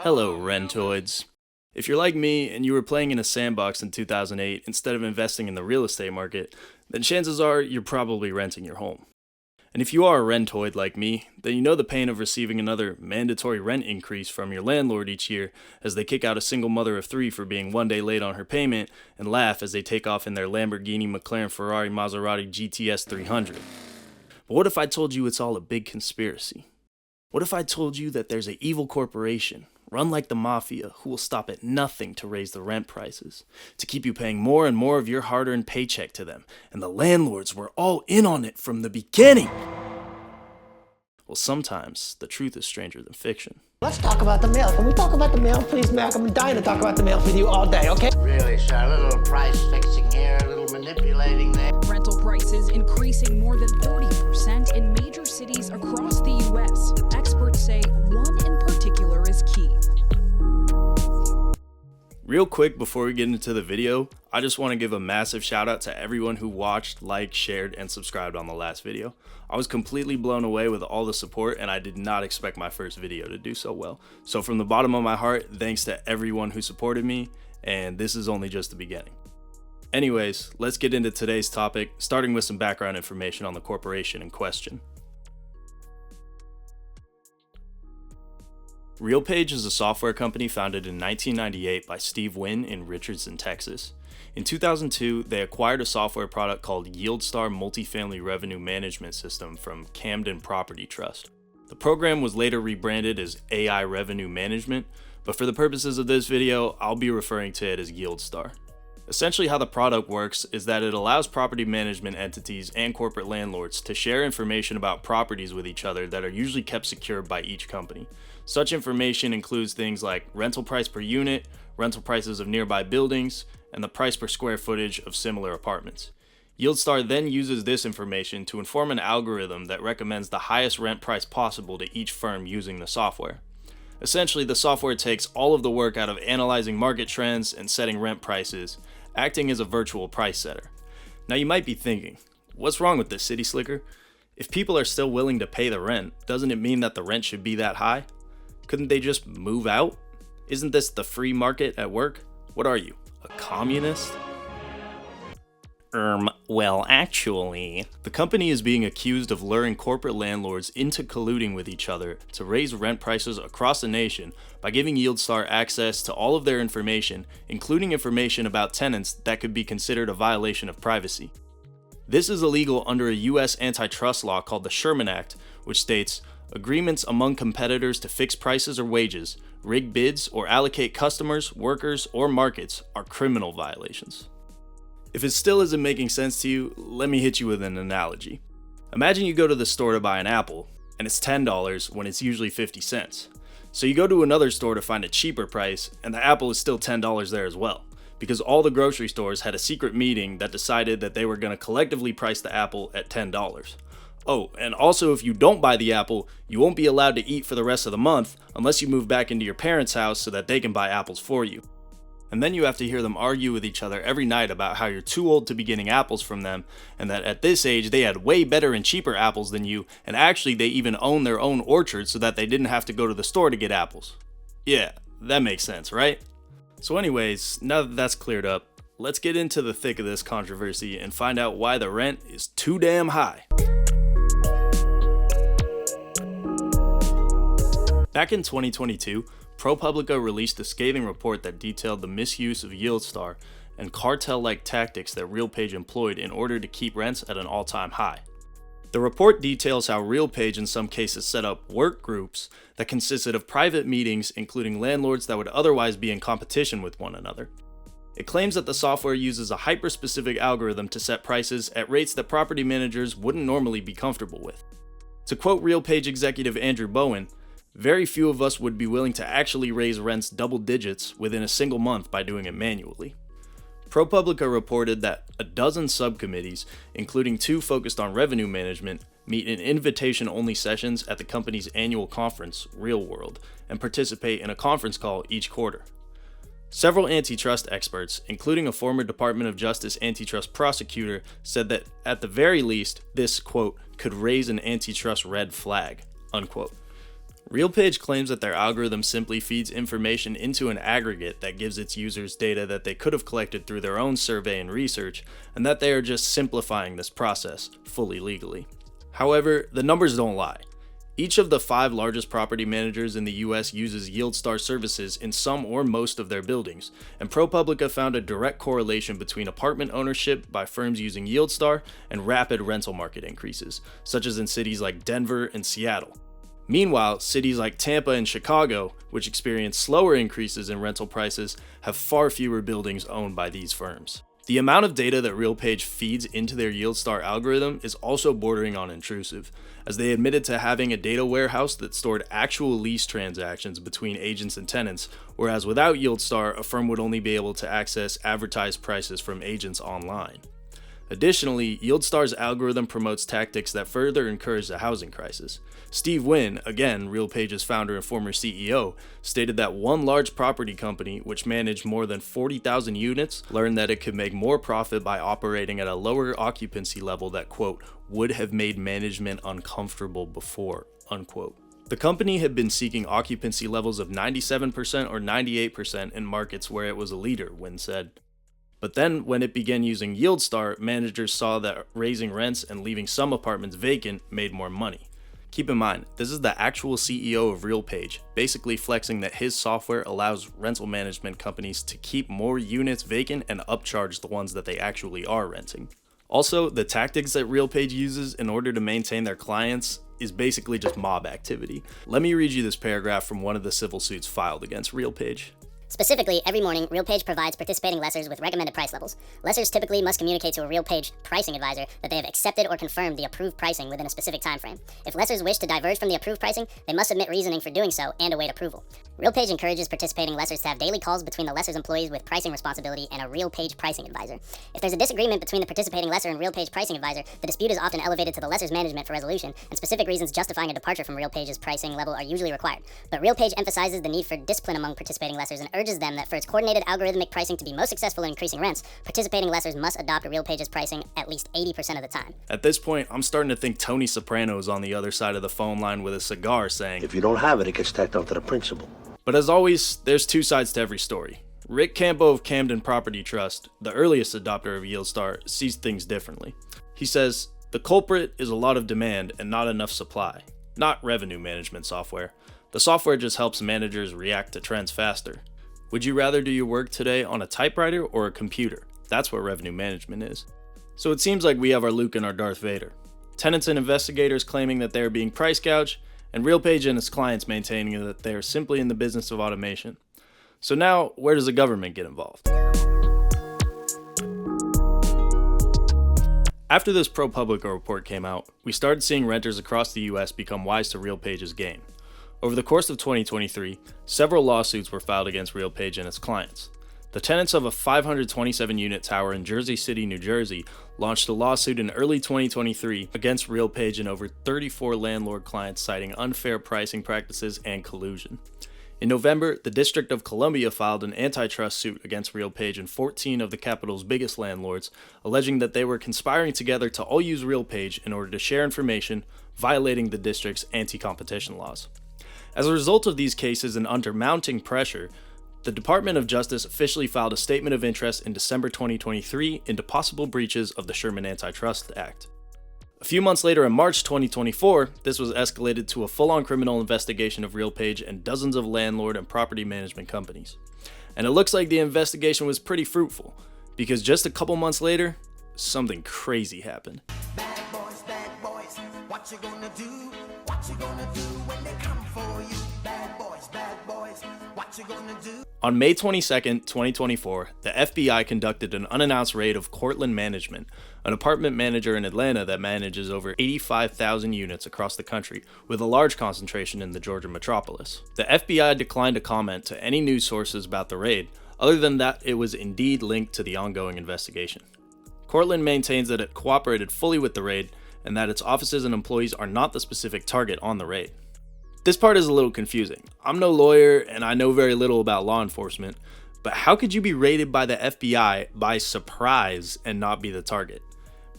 Hello, rentoids. If you're like me and you were playing in a sandbox in 2008 instead of investing in the real estate market, then chances are you're probably renting your home. And if you are a rentoid like me, then you know the pain of receiving another mandatory rent increase from your landlord each year as they kick out a single mother of three for being one day late on her payment and laugh as they take off in their Lamborghini, McLaren, Ferrari, Maserati GTS 300. But what if I told you it's all a big conspiracy? What if I told you that there's an evil corporation, run like the mafia, who will stop at nothing to raise the rent prices, to keep you paying more and more of your hard-earned paycheck to them, and the landlords were all in on it from the beginning? Well, sometimes the truth is stranger than fiction. Let's talk about the mail. Can we talk about the mail, please, Mac? I'm dying to talk about the mail with you all day, okay? Really, sir, a little price fixing here, a little manipulating there. Rental prices increasing more than 30% in major cities across the U.S. Experts say one in particular is key. Real quick before we get into the video, I just want to give a massive shout out to everyone who watched, liked, shared, and subscribed on the last video. I was completely blown away with all the support and I did not expect my first video to do so well. So from the bottom of my heart, thanks to everyone who supported me, and this is only just the beginning. Anyways, let's get into today's topic, starting with some background information on the corporation in question. RealPage is a software company founded in 1998 by Steve Wynn in Richardson, Texas. In 2002, they acquired a software product called Yieldstar Multifamily Revenue Management System from Camden Property Trust. The program was later rebranded as AI Revenue Management, but for the purposes of this video, I'll be referring to it as Yieldstar. Essentially how the product works is that it allows property management entities and corporate landlords to share information about properties with each other that are usually kept secure by each company. Such information includes things like rental price per unit, rental prices of nearby buildings, and the price per square footage of similar apartments. Yieldstar then uses this information to inform an algorithm that recommends the highest rent price possible to each firm using the software. Essentially, the software takes all of the work out of analyzing market trends and setting rent prices, acting as a virtual price setter. Now you might be thinking, what's wrong with this, City Slicker? If people are still willing to pay the rent, doesn't it mean that the rent should be that high? Couldn't they just move out? Isn't this the free market at work? What are you, a communist? Well, actually, the company is being accused of luring corporate landlords into colluding with each other to raise rent prices across the nation by giving Yieldstar access to all of their information, including information about tenants that could be considered a violation of privacy. This is illegal under a U.S. antitrust law called the Sherman Act, which states, agreements among competitors to fix prices or wages, rig bids, or allocate customers, workers, or markets are criminal violations. If it still isn't making sense to you, let me hit you with an analogy. Imagine you go to the store to buy an apple, and it's $10 when it's usually 50 cents. So you go to another store to find a cheaper price, and the apple is still $10 there as well, because all the grocery stores had a secret meeting that decided that they were going to collectively price the apple at $10. Oh, and also if you don't buy the apple, you won't be allowed to eat for the rest of the month unless you move back into your parents' house so that they can buy apples for you. And then you have to hear them argue with each other every night about how you're too old to be getting apples from them, and that at this age they had way better and cheaper apples than you, and actually they even own their own orchard so that they didn't have to go to the store to get apples. Yeah, that makes sense, right? So anyways, now that that's cleared up, let's get into the thick of this controversy and find out why the rent is too damn high. Back in 2022, ProPublica released a scathing report that detailed the misuse of Yieldstar and cartel-like tactics that RealPage employed in order to keep rents at an all-time high. The report details how RealPage in some cases set up work groups that consisted of private meetings including landlords that would otherwise be in competition with one another. It claims that the software uses a hyper-specific algorithm to set prices at rates that property managers wouldn't normally be comfortable with. To quote RealPage executive Andrew Bowen, very few of us would be willing to actually raise rents double digits within a single month by doing it manually. ProPublica reported that a dozen subcommittees, including 2 focused on revenue management, meet in invitation-only sessions at the company's annual conference, Real World, and participate in a conference call each quarter. Several antitrust experts, including a former Department of Justice antitrust prosecutor, said that at the very least, this, quote, could raise an antitrust red flag, unquote. RealPage claims that their algorithm simply feeds information into an aggregate that gives its users data that they could have collected through their own survey and research, and that they are just simplifying this process, fully legally. However, the numbers don't lie. Each of the 5 largest property managers in the US uses Yieldstar services in some or most of their buildings, and ProPublica found a direct correlation between apartment ownership by firms using Yieldstar and rapid rental market increases, such as in cities like Denver and Seattle. Meanwhile, cities like Tampa and Chicago, which experience slower increases in rental prices, have far fewer buildings owned by these firms. The amount of data that RealPage feeds into their Yieldstar algorithm is also bordering on intrusive, as they admitted to having a data warehouse that stored actual lease transactions between agents and tenants, whereas without Yieldstar, a firm would only be able to access advertised prices from agents online. Additionally, Yieldstar's algorithm promotes tactics that further encourage the housing crisis. Steve Wynn, again RealPage's founder and former CEO, stated that one large property company, which managed more than 40,000 units, learned that it could make more profit by operating at a lower occupancy level that, quote, would have made management uncomfortable before, unquote. The company had been seeking occupancy levels of 97% or 98% in markets where it was a leader, Wynn said. But then, when it began using Yieldstar, managers saw that raising rents and leaving some apartments vacant made more money. Keep in mind, this is the actual CEO of RealPage, basically flexing that his software allows rental management companies to keep more units vacant and upcharge the ones that they actually are renting. Also, the tactics that RealPage uses in order to maintain their clients is basically just mob activity. Let me read you this paragraph from one of the civil suits filed against RealPage. Specifically, every morning, RealPage provides participating lessors with recommended price levels. Lessors typically must communicate to a RealPage pricing advisor that they have accepted or confirmed the approved pricing within a specific time frame. If lessors wish to diverge from the approved pricing, they must submit reasoning for doing so and await approval. RealPage encourages participating lessors to have daily calls between the lessor's employees with pricing responsibility and a RealPage pricing advisor. If there's a disagreement between the participating lessor and RealPage pricing advisor, the dispute is often elevated to the lessor's management for resolution, and specific reasons justifying a departure from RealPage's pricing level are usually required. But RealPage emphasizes the need for discipline among participating lessors and urges them that for its coordinated algorithmic pricing to be most successful in increasing rents, participating lessors must adopt RealPage's pricing at least 80% of the time. At this point, I'm starting to think Tony Soprano is on the other side of the phone line with a cigar saying, if you don't have it, it gets tacked onto the principal. But as always, there's two sides to every story. Rick Campo of Camden Property Trust, the earliest adopter of Yieldstar, sees things differently. He says, the culprit is a lot of demand and not enough supply, not revenue management software. The software just helps managers react to trends faster. Would you rather do your work today on a typewriter or a computer? That's what revenue management is. So it seems like we have our Luke and our Darth Vader. Tenants and investigators claiming that they are being price gouged, and RealPage and its clients maintaining that they are simply in the business of automation. So now, where does the government get involved? After this ProPublica report came out, we started seeing renters across the US become wise to RealPage's game. Over the course of 2023, several lawsuits were filed against RealPage and its clients. The tenants of a 527-unit tower in Jersey City, New Jersey, launched a lawsuit in early 2023 against RealPage and over 34 landlord clients citing unfair pricing practices and collusion. In November, the District of Columbia filed an antitrust suit against RealPage and 14 of the capital's biggest landlords, alleging that they were conspiring together to all use RealPage in order to share information, violating the district's anti-competition laws. As a result of these cases and under mounting pressure, the Department of Justice officially filed a statement of interest in December 2023 into possible breaches of the Sherman Antitrust Act. A few months later, in March 2024, this was escalated to a full-on criminal investigation of RealPage and dozens of landlord and property management companies. And it looks like the investigation was pretty fruitful, because just a couple months later, something crazy happened. Bad boys, what you gonna do? What you gonna do when they come for you? Bad boys, what you gonna do? On May 22nd, 2024, the FBI conducted an unannounced raid of Cortland Management, an apartment manager in Atlanta that manages over 85,000 units across the country, with a large concentration in the Georgia metropolis. The FBI declined to comment to any news sources about the raid, other than that it was indeed linked to the ongoing investigation. Cortland maintains that it cooperated fully with the raid, and that its offices and employees are not the specific target on the raid. This part is a little confusing. I'm no lawyer and I know very little about law enforcement, but how could you be raided by the FBI by surprise and not be the target?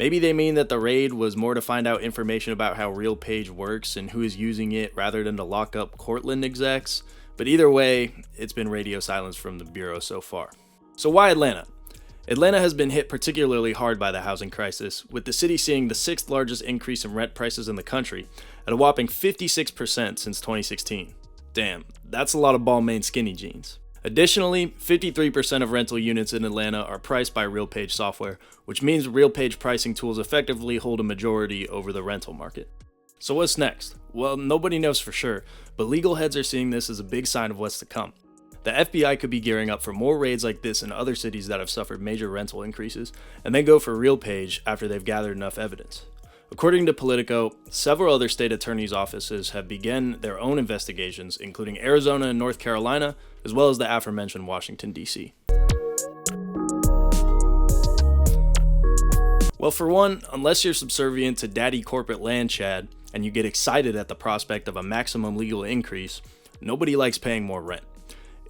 Maybe they mean that the raid was more to find out information about how RealPage works and who is using it rather than to lock up Cortland execs, but either way, it's been radio silence from the Bureau so far. So why Atlanta? Atlanta has been hit particularly hard by the housing crisis, with the city seeing the 6th largest increase in rent prices in the country at a whopping 56% since 2016. Damn, that's a lot of Balmain skinny jeans. Additionally, 53% of rental units in Atlanta are priced by RealPage software, which means RealPage pricing tools effectively hold a majority over the rental market. So what's next? Well, nobody knows for sure, but legal heads are seeing this as a big sign of what's to come. The FBI could be gearing up for more raids like this in other cities that have suffered major rental increases, and then go for RealPage after they've gathered enough evidence. According to Politico, several other state attorneys' offices have begun their own investigations, including Arizona and North Carolina, as well as the aforementioned Washington, D.C. Well, for one, unless you're subservient to daddy corporate land Chad, and you get excited at the prospect of a maximum legal increase, nobody likes paying more rent.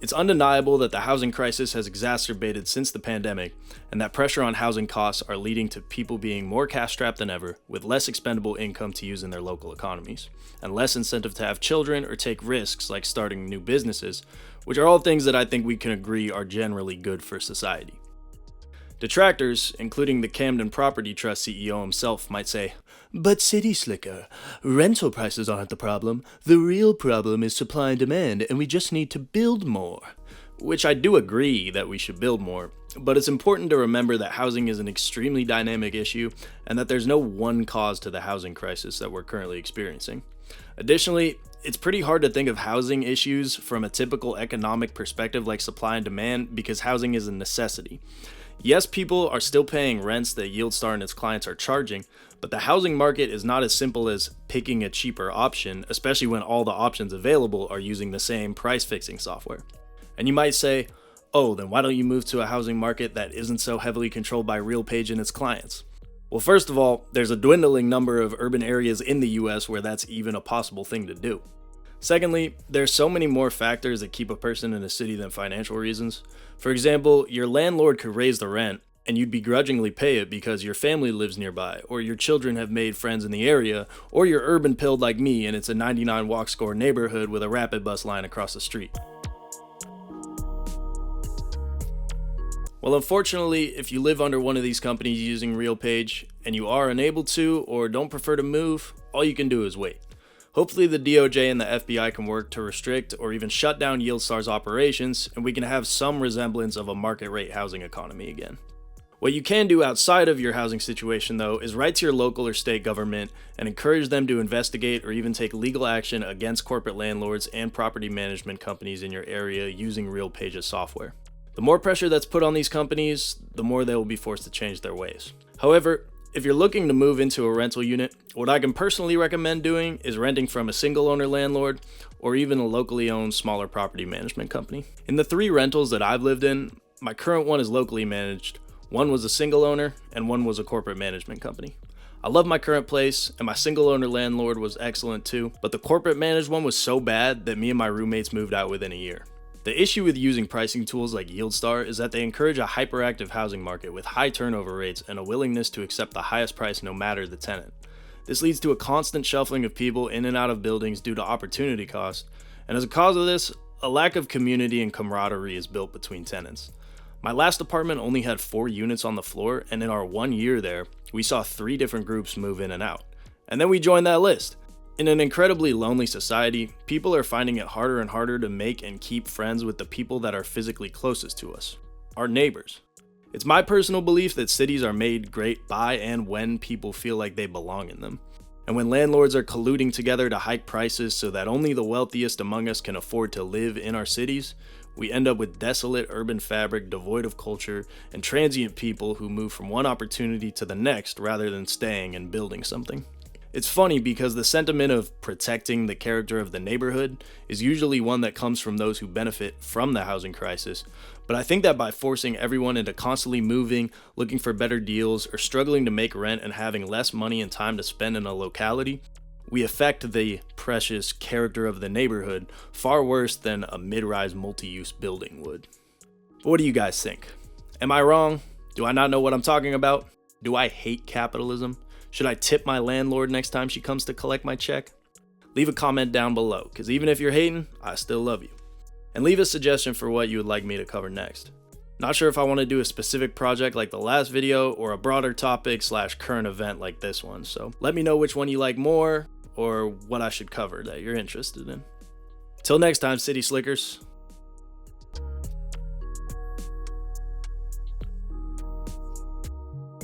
It's undeniable that the housing crisis has exacerbated since the pandemic, and that pressure on housing costs are leading to people being more cash-strapped than ever, with less expendable income to use in their local economies, and less incentive to have children or take risks like starting new businesses, which are all things that I think we can agree are generally good for society. Detractors, including the Camden Property Trust CEO himself, might say, "But City Slicker, rental prices aren't the problem. The real problem is supply and demand, and we just need to build more." Which I do agree that we should build more, but it's important to remember that housing is an extremely dynamic issue, and that there's no one cause to the housing crisis that we're currently experiencing. Additionally, it's pretty hard to think of housing issues from a typical economic perspective like supply and demand, because housing is a necessity. Yes, people are still paying rents that Yieldstar and its clients are charging, but the housing market is not as simple as picking a cheaper option, especially when all the options available are using the same price fixing software. And you might say, oh, then why don't you move to a housing market that isn't so heavily controlled by RealPage and its clients? Well, first of all, there's a dwindling number of urban areas in the US where that's even a possible thing to do. Secondly, there's so many more factors that keep a person in a city than financial reasons. For example, your landlord could raise the rent, and you'd begrudgingly pay it because your family lives nearby, or your children have made friends in the area, or you're urban pilled like me and it's a 99 walk score neighborhood with a rapid bus line across the street. Well, unfortunately, if you live under one of these companies using RealPage, and you are unable to or don't prefer to move, all you can do is wait. Hopefully the DOJ and the FBI can work to restrict or even shut down Yieldstar's operations, and we can have some resemblance of a market rate housing economy again. What you can do outside of your housing situation, though, is write to your local or state government and encourage them to investigate or even take legal action against corporate landlords and property management companies in your area using RealPage's software. The more pressure that's put on these companies, the more they will be forced to change their ways. However, if you're looking to move into a rental unit, what I can personally recommend doing is renting from a single owner landlord or even a locally owned smaller property management company. In the 3 rentals that I've lived in, my current one is locally managed, one was a single owner, and one was a corporate management company. I love my current place, and my single owner landlord was excellent too, but the corporate managed one was so bad that me and my roommates moved out within a year. The issue with using pricing tools like Yieldstar is that they encourage a hyperactive housing market with high turnover rates and a willingness to accept the highest price no matter the tenant. This leads to a constant shuffling of people in and out of buildings due to opportunity cost, and as a cause of this, a lack of community and camaraderie is built between tenants. My last apartment only had 4 units on the floor, and in our 1 year there, we saw 3 different groups move in and out. And then we joined that list. In an incredibly lonely society, people are finding it harder and harder to make and keep friends with the people that are physically closest to us, our neighbors. It's my personal belief that cities are made great by and when people feel like they belong in them. And when landlords are colluding together to hike prices so that only the wealthiest among us can afford to live in our cities, we end up with desolate urban fabric devoid of culture and transient people who move from one opportunity to the next rather than staying and building something. It's funny because the sentiment of protecting the character of the neighborhood is usually one that comes from those who benefit from the housing crisis, but I think that by forcing everyone into constantly moving, looking for better deals, or struggling to make rent and having less money and time to spend in a locality, we affect the precious character of the neighborhood far worse than a mid-rise multi-use building would. But what do you guys think? Am I wrong? Do I not know what I'm talking about? Do I hate capitalism? Should I tip my landlord next time she comes to collect my check? Leave a comment down below, because even if you're hating, I still love you. And leave a suggestion for what you would like me to cover next. Not sure if I want to do a specific project like the last video or a broader topic / current event like this one, so let me know which one you like more or what I should cover that you're interested in. Till next time, City Slickers.